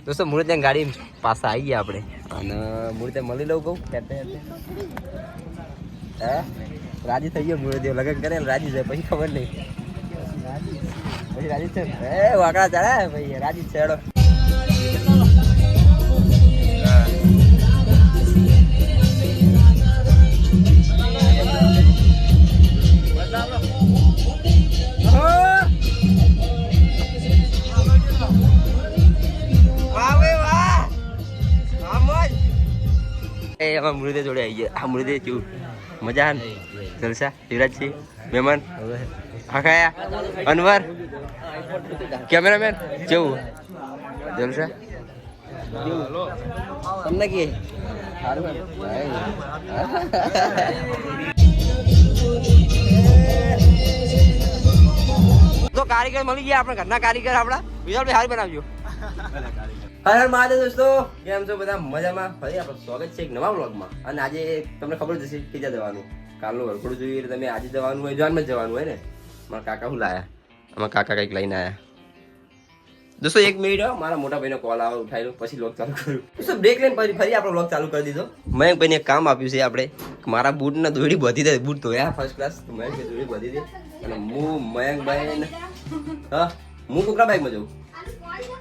દોસ્તો મૂળ ત્યાં ગાડી પાસે આવી ગયા આપણે અને મૂળ ત્યાં મળી લઉં કહું હે રાજી થઈ ગયો મૂળ દેવ લગન કરે રાજી છે પછી ખબર નહીં પછી રાજી છે એ વાકડા ચાલે ભાઈ રાજી છે હેડો મૃદે જોડે આવી ગયા આ મૃદે કેવું મજા ને જલસા યુવરાજસિંહ મહેમાન હકાયા અનવર કેમેરામેન કેવું જલસા તમને કે તો કારીગર મળી ગયા આપણે ઘરના કારીગર આપણા વિશાલભાઈ હારી બનાવજો હર હર મહાદેવ દોસ્તો કેમ છો બધા મજામાં ફરી આપણું સ્વાગત છે એક નવા વ્લોગમાં અને આજે તમને ખબર જશે કે ક્યાં જવાનું કાલનું વરખોડું જોઈએ એટલે તમે આજે જવાનું હોય જાનમાં જવાનું હોય ને મારા કાકા હું લાયા અમારા કાકા કંઈક લઈને આવ્યા દોસ્તો એક મિનિટ મારા મોટા ભાઈનો કોલ આવે ઉઠાવ્યો પછી વ્લોગ ચાલુ કર્યું દોસ્તો બ્રેક લઈને ફરી આપણે વ્લોગ ચાલુ કરી દીધો મયંકભાઈને એક કામ આપ્યું છે આપણે મારા બૂટના દોડી બધી દે બૂટ ધોયા ફર્સ્ટ ક્લાસ મયંક દોડી બધી દે અને હું મયંકભાઈ હા હું કોકના બાઇકમાં જઉં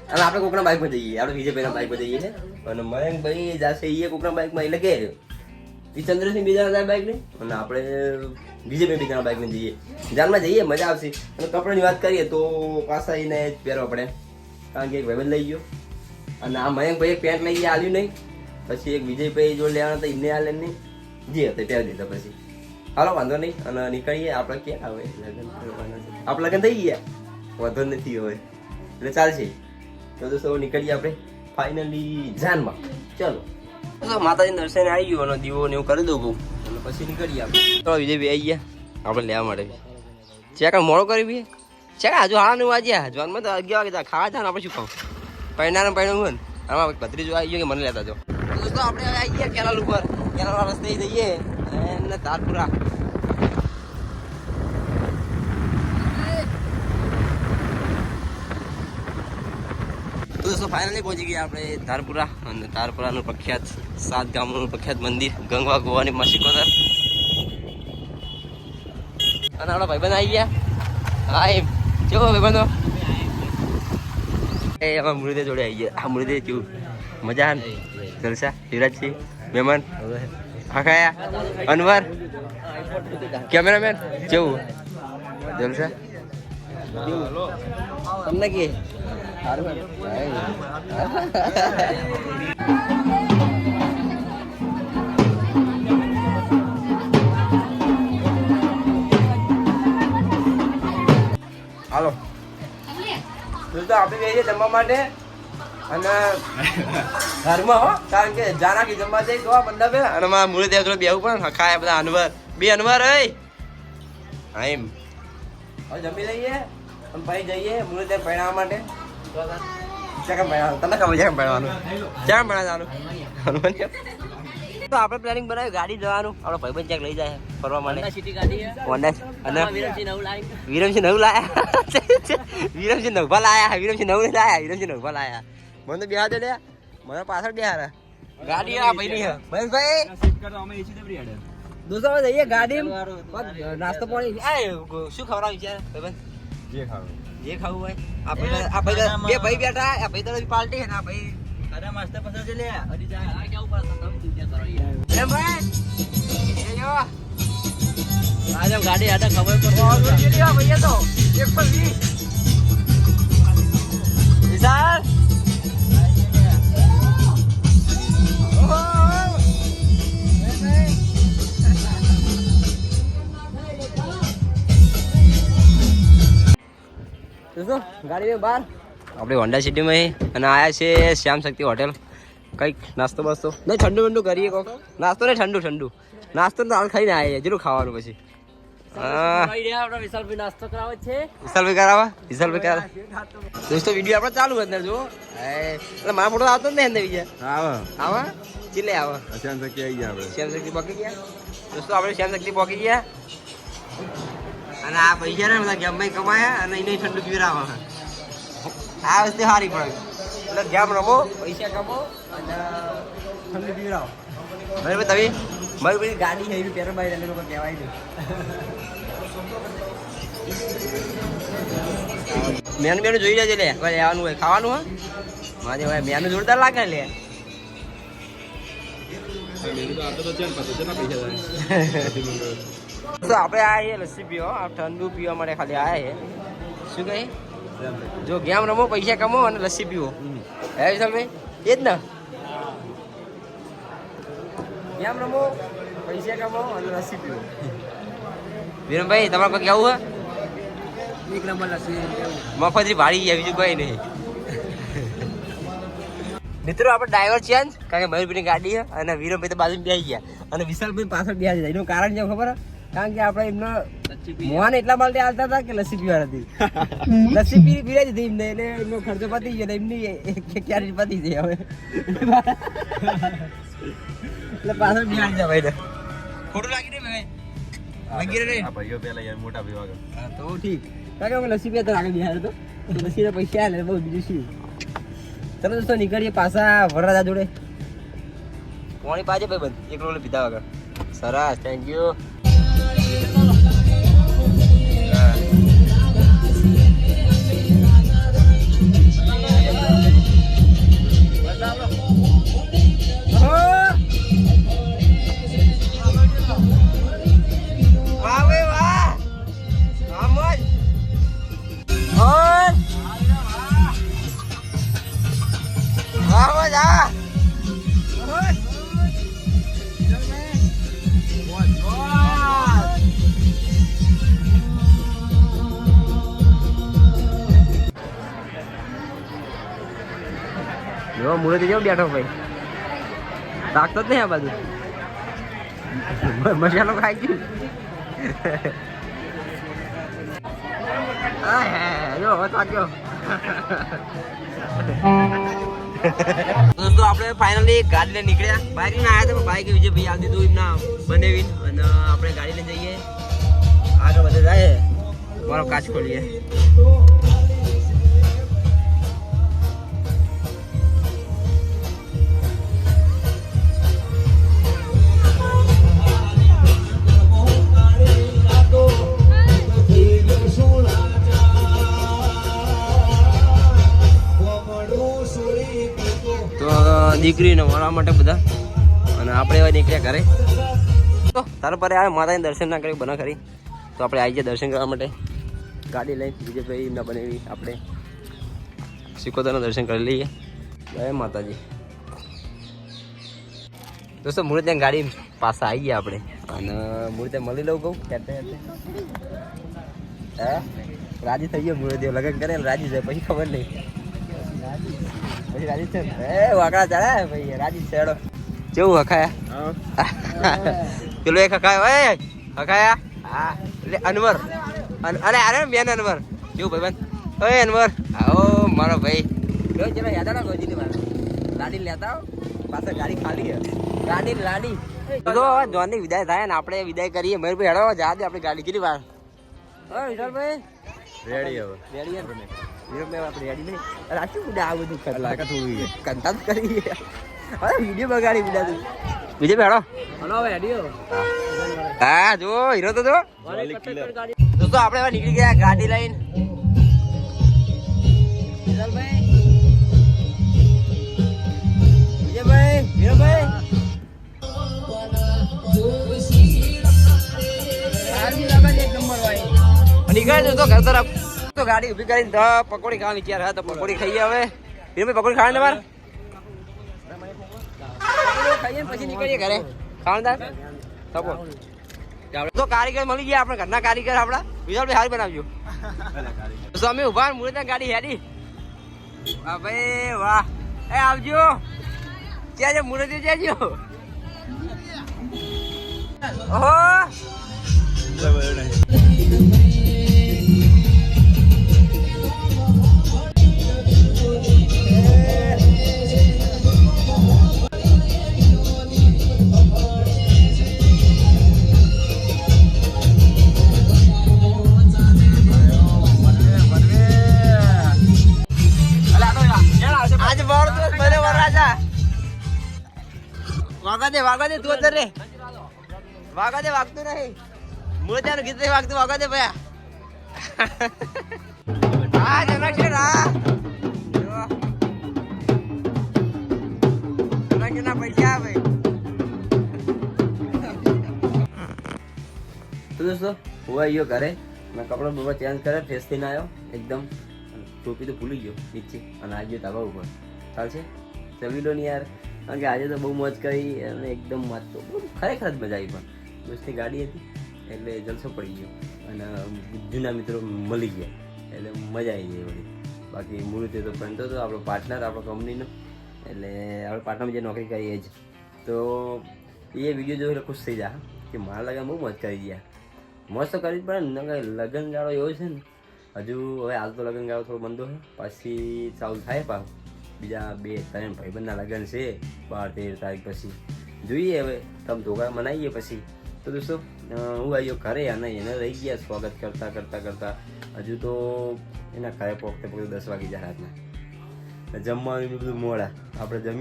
અને આપણે કોકના બાઇકમાં જઈએ આપણે વિજયભાઈના બાઇકમાં જઈએ છે અને મયંકભાઈ જશે એ કોકના બાઇકમાં એટલે કે એ ચંદ્રસિંહ બીજાના બાઇક ને અને આપણે વિજયભાઈ બીજાના બાઇકમાં જઈએ જાનમાં જઈએ મજા આવશે અને કપડાની વાત કરીએ તો પાછા એને જ પહેરવા પડે કારણ કે એક ભાઈબંધ લઈ ગયો અને આ મયંકભાઈ એક પેન્ટ લઈ ગયા આવ્યું નહીં પછી એક વિજયભાઈ જોડે લેવાના હતા એમને આ નહીં જે હતા પહેરી દીધા પછી હાલો વાંધો નહીં અને નીકળીએ આપણે ક્યાં આવે લગ્ન આપણે લગ્ન થઈ ગયા વાંધો નથી હોય એટલે ચાલશે તો દોસ્તો નીકળીએ આપણે ફાઇનલી જાનમાં ચલો માતાજી દર્શન આવી ગયું અને દીવો ને એવું કરી દઉં કહું અને પછી નીકળીએ આપણે ચલો વિજયભાઈ આવી ગયા આપણે લેવા માટે ચેક મોડો કરી બી ચેક હજુ હાડા નું વાગ્યા જવાનમાં તો 11 વાગે ખાવા જાય ને આપણે શું ખાવું પૈણાને પૈણું હોય ને આમાં ભત્રીજો આવી ગયો કે મને લેતા જાઓ દોસ્તો આપણે આવી ગયા કેનાલ ઉપર કેનાલ રસ્તે જઈએ અને તારપુરા તો દોસ્તો ફાઇનલી પહોંચી ગયા આપણે ધારપુરા અને ધારપુરાનું પ્રખ્યાત 7 ગામનું પ્રખ્યાત મંદિર ગંગવા ગોવાની માસિકોદર અને આપણા ભાઈબંધ આવી ગયા હા એમ કેવો ભાઈબંધો એ અમારા મૃદે જોડે આવી ગયા આ મૃદે કેવું મજા ને જલસા યુવરાજસિંહ મહેમાન હકાયા અનવર કેમેરામેન કેવું જલસા તમને કે હાલો તો આપણે જઈએ જમવા માટે અને ઘરમાં હો કારણ કે જાના કે જમવા જઈ તો આ મંડપે અને મારા મૂળ દેવ બેવું પણ ખાયા બધા અનવર બે અનવર હા એમ હવે જમી લઈએ અને પછી જઈએ મૂળ દેવ પહેણાવવા માટે તમને ખબર છે ભણવાનું ક્યાં ભણવાનું તો આપણે પ્લાનિંગ બનાવ્યું ગાડી જવાનું આપણો ભાઈબંધ ક્યાંક લઈ જાય ફરવા માટે વિરમસિંહ નવું લાયા વિરમસિંહ નવભા લાયા વિરમસિંહ નવ લાયા વિરમસિંહ નવભા લાયા મને તો બેહાર લે મને પાછળ બેહાર ગાડી આ ભાઈ ભાઈ દોસ્તો જઈએ ગાડી નાસ્તો પાણી શું ખવડાવ્યું છે ભાઈબંધ જે ખાવું જે ખાવું હોય આ ભાઈ બે ભાઈ બેઠા આ ભાઈ તો પાર્ટી હે ના ભાઈ અરે મસ્ત પસંદ છે લે અડી જા આ કેવું પડે તમે દુનિયા કરો યાર એમ ભાઈ એ જો આજે ગાડી આટા ખબર તો ઓલરેડી લ્યો ભૈયા તો 120 વિશાલ દોસ્તો ગાડી બહાર આપણે હોન્ડા સિટીમાં અને આયા છે શ્યામ શક્તિ હોટેલ કંઈક નાસ્તો બાસ્તો નહીં ઠંડુ ઠંડુ કરીએ કોક નાસ્તો નહીં ઠંડુ નાસ્તો તો હાલ ખાઈને આવ્યા જેટલું ખાવાનું પછી વિશાલભાઈ નાસ્તો કરાવે છે વિશાલભાઈ કરાવે દોસ્તો વિડીયો આપણે ચાલુ અંદર જો એટલે મારા મોટો આવતો જ નહીં અંદર બીજા આવા ચીલે આવા શ્યામ શક્તિ આવી ગયા આપણે શ્યામ શક્તિ પકી ગયા દોસ્તો આપણે શ્યામ શક્તિ પકી ગયા અને આ પૈસા ને બધા ગમે કમાયા અને એને ઠંડુ પીવડાવવા આ વસ્તુ સારી પડે એટલે ગેમ રમો, પૈસા કમો અને ઠંડી પીવડાવો. બરાબર તમે મારી બધી ગાડી છે એવી પેર બાઈ એને લોકો કહેવાય નહીં. મેનુ મેનુ જોઈ લેજે લે, કોઈ લેવાનું હોય ખાવાનું હોય મારે ભાઈ મેનુ જોરદાર લાગે લે. તો આપણે આ લસ્સી પીવો, ઠંડુ પીવા માટે ખાલી આયા છે. શું કહે જો ગેમ રમો, પૈસા કમો અને લસ્સી પીવો. હે વિશાલભાઈ એ જ ને, ગેમ રમો, પૈસા કમો અને લસ્સી પીવો. વિરમભાઈ તમારે કોઈ કેવું હે? એક નંબર લસ્સી મફતરી ભાડી ગયા, બીજું કોઈ નહીં. મિત્રો આપણે ડ્રાઈવર ચેન્જ, કારણ કે મયુરભાઈની ગાડી છે અને વિરમભાઈ તો બાજુ બેસી ગયા અને વિશાલભાઈ પાછળ બેસી જાય. એનું કારણ જેમ ખબર કારણ કે આપણે એમનો મોહાને એટલા માટે આવતા હતા કે લસ્સી પીવા હતી. લસ્સી પીવાય દીધી એમને, એટલે એમનો ખર્ચો પતી ગયો, એમની ક્યારે પતી જાય હવે. એટલે પાછળ બેસી જાય ભાઈ. ખોટું લાગી ને ભાઈ? લાગી રે ભાઈઓ પેલા યાર મોટા પીવા ગયા તો ઠીક, કારણ કે અમે લસ્સી પીવા આગળ બેહાર હતો, લસ્સીના પૈસા આલે બહુ બીજું શું. ચલો દોસ્તો નીકળીએ પાછા વરરાજા જોડે. પાણી પાજે ભાઈ બંધ એક રોલ પીધા વગર. સરસ, થેન્ક યુ. મુરતી જેવો બેઠો ભાઈ, તાકતો જ નહીં આ બાજુ. મસાલો ખાઈ ગયું. જો થાક્યો. દોસ્તો આપણે ફાઇનલી ગાડી લઈને નીકળ્યા. બાઇક લઈને આવ્યા હતા, બાઇક વિજયભાઈ આવી દીધું એમના બનાવીને અને આપણે ગાડી લઈને જઈએ આગળ બધે જાય. મારો કાચ ખોલીએ. દીકરીને મળવા માટે બધા અને આપણે એવા નીકળ્યા ઘરે. તો તારા પર આવે માતાને દર્શન ના કરી બના કરી, તો આપણે આવી જાય દર્શન કરવા માટે. ગાડી લઈ વિજયભાઈ એમના બનાવી, આપણે સિકોતરના દર્શન કરી લઈએ. જય માતાજી. દોસ્તો મુરત ત્યાં ગાડી પાછા આવી ગયા આપણે અને મુરતે મળી લઉં કહું હે રાજી થઈ ગયો. મુરત લગ્ન કરે રાજી જાય પછી ખબર નહીં. પછી રાજી છે વાકડા ચાલે ભાઈ, રાજી છે. હેડો કેવું હખાયા પેલો એક હખાયો એ હખાયા. હા એટલે અનવર અરે અરે મેન અનવર કેવું ભાઈ બંધ. ઓય અનવર આવો મારો ભાઈ. ચલો યાદ ના ગોજી મારે ગાડી લેતા આવો. પાછળ ગાડી ખાલી છે, ગાડી લાડી. તો જોનની વિદાય થાય ને આપણે વિદાય કરીએ. મયુરભાઈ હેડો જા દે આપણી ગાડી કેટલી વાર. હા વિશાલભાઈ રેડી હવે રેડી આપણે રેડી નહીં. રાખ્યું બધા આ બધું લાગે થોડું કંટાળ કરી. હવે વિડીયો બગાડી બીજા તું બીજે બેડો. Hello ready. હા જો હીરો તો જો દોસ્તો આપણે હવે નીકળી ગયા ગાડી લઈને. વિશાલભાઈ વિજયભાઈ વીરભાઈ નીકળે તો ઘર તરફ. તો ગાડી ઉભી કરીને પકોડી ખાવા વિચાર હા, તો પકોડી ખાઈએ હવે. વીરભાઈ પકોડી ખાવા તમારે ખાઈએ પછી નીકળીએ ઘરે ખાવાદાર. તો કારીગર મળી ગયા આપણે, ઘરના કારીગર આપણા. વિશાલભાઈ હારી બનાવજો. તો અમે ઉભા મુરત ગાડી હેડી. વાહ ભાઈ વાહ. એ આવજો ક્યાં છે મુરત જાજો. ઓહો વાગા દે તું અંદર રે વાગતું નહીં મૂળત્યાનું ગીત વાગતું વાગા દે ભયા હા જનાક્ષર હા જનાક્ષરના પૈસા આવે તો દોસ્તો હું આવ્યો ઘરે મેં કપડાં બપડા ચેન્જ કરે ફ્રેશ થઈને આવ્યો એકદમ ટોપી તો ભૂલી ગયો નીચે અને આજે ધાબા ઉપર ચાલશે ચલી લો ને યાર કારણ કે આજે તો બહુ મોજ કરી અને એકદમ વાંચતો ખરેખર જ મજા આવી પણ દોસ્તની ગાડી હતી એટલે જલસો પડી ગયો અને જૂના મિત્રો મળી ગયા એટલે મજા આવી ગઈ વળી બાકી મૂળ તે તો ફ્રેન્ડ તો આપણો પાર્ટનર આપણો કંપનીનો એટલે આપણે પાર્ટનરમાં જે નોકરી કરીએ જ તો એ વિડીયો જોઈને ખુશ થઈ જાય કે મારા લગન બહુ મોજ કરી ગયા મોજ તો કરવી જ પડે ને લગ્ન ગાળો એવો છે ને હજુ હવે હાલ તો લગ્ન ગાળો થોડો બંધો છે પછી ચાલુ થાય પાછું બીજા 2-3 ભાઈબંધના લગ્ન છે 12-13 તારીખ પછી જોઈએ હવે તમે ધોકા મનાવીએ પછી તો દોસ્તો હું આવ્યો ઘરે અને એને રહી ગયા સ્વાગત કરતાં હજુ તો એના ઘરે પહોંચતે 10 વાગી જાય રાતના જમવાનું બધું મોડા આપણે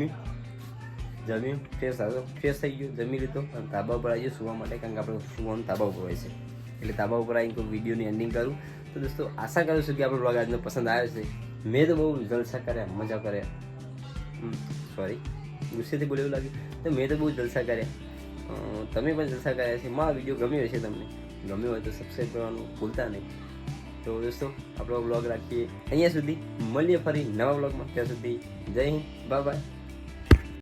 જમ્યું ફ્રેશ થઈ ગયું જમી લીધો અને તાબા ઉપર આવી ગયો સુવા માટે કારણ કે આપણે સુવાનું તાબા ઉપર હોય છે એટલે તાબા ઉપર આવીને કોઈ વિડીયોની એન્ડિંગ કરું તો દોસ્તો આશા કરું છું કે આપણો બ્લોગ આજનો પસંદ આવ્યો છે મેં તો બહુ જલસા કર્યા મજા કર્યા સોરી ગુસ્સેથી બોલે એવું લાગ્યું તો મેં તો બહુ જલસા કર્યા તમે પણ જલસા કર્યા છે મારો વિડીયો ગમ્યો હશે તમને ગમ્યો હોય તો સબસ્ક્રાઈબ કરવાનું ભૂલતા નહીં તો દોસ્તો આપણો બ્લોગ રાખીએ અહીંયા સુધી મળીએ ફરી નવા બ્લોગમાં ત્યાં સુધી જય હિન્દ બાય બાય